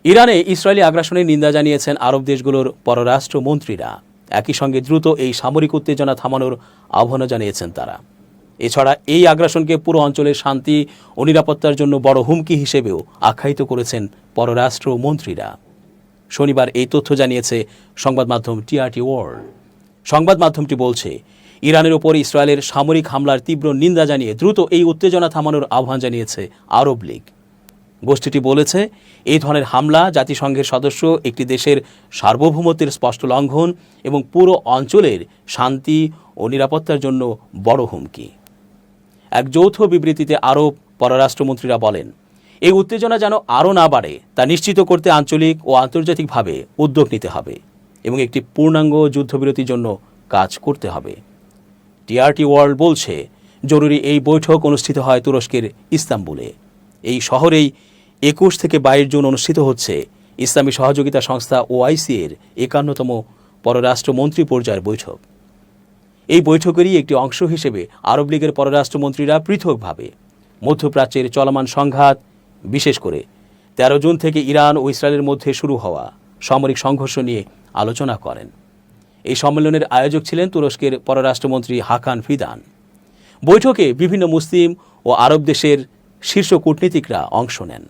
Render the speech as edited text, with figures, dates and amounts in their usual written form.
ইরানে ইসরায়েলি আগ্রাসনের নিন্দা জানিয়েছেন আরব দেশগুলোর পররাষ্ট্রমন্ত্রীরা। একই সঙ্গে দ্রুত এই সামরিক উত্তেজনা থামানোর আহ্বান জানিয়েছেন তারা। এছাড়া এই আগ্রাসনকে পুরো অঞ্চলের শান্তি ও নিরাপত্তার জন্য বড় হুমকি হিসেবেও আখ্যায়িত করেছেন পররাষ্ট্রমন্ত্রীরা। শনিবার এই তথ্য জানিয়েছে সংবাদ মাধ্যম টিআরটি ওয়ার্ল্ড। সংবাদ মাধ্যমটি বলছে, ইরানের ওপর ইসরায়েলের সামরিক হামলার তীব্র নিন্দা জানিয়ে দ্রুত এই উত্তেজনা থামানোর আহ্বান জানিয়েছে আরব লীগ। গোষ্ঠীটি বলেছে, এই ধরনের হামলা জাতিসংঘের সদস্য একটি দেশের সার্বভৌমত্বের স্পষ্ট লঙ্ঘন এবং পুরো অঞ্চলের শান্তি ও নিরাপত্তার জন্য বড় হুমকি। এক যৌথ বিবৃতিতে আরব পররাষ্ট্রমন্ত্রীরা বলেন, এই উত্তেজনা যেন আরও না বাড়ে তা নিশ্চিত করতে আঞ্চলিক ও আন্তর্জাতিকভাবে উদ্যোগ নিতে হবে এবং একটি পূর্ণাঙ্গ যুদ্ধবিরতির জন্য কাজ করতে হবে। টিআরটি ওয়ার্ল্ড বলছে, জরুরি এই বৈঠক অনুষ্ঠিত হয় তুরস্কের ইস্তাম্বুলে। এই শহরেই 21 থেকে 22 জুন অনুষ্ঠিত হচ্ছে ইসলামী সহযোগিতা সংস্থা ওআইসি এর 51তম পররাষ্ট্রমন্ত্রী পর্যায়ের বৈঠক। এই বৈঠকেরই একটি অংশ হিসেবে আরব লীগের পররাষ্ট্রমন্ত্রীরা পৃথকভাবে মধ্যপ্রাচ্যের চলমান সংঘাত, বিশেষ করে 13 জুন থেকে ইরান ও ইসরায়েলের মধ্যে শুরু হওয়া সামরিক সংঘর্ষ নিয়ে আলোচনা করেন। এই সম্মেলনের আয়োজক ছিলেন তুরস্কের পররাষ্ট্রমন্ত্রী হাকান ফিদান। বৈঠকে বিভিন্ন মুসলিম ও আরব দেশের শীর্ষ কূটনীতিকরা অংশ নেন।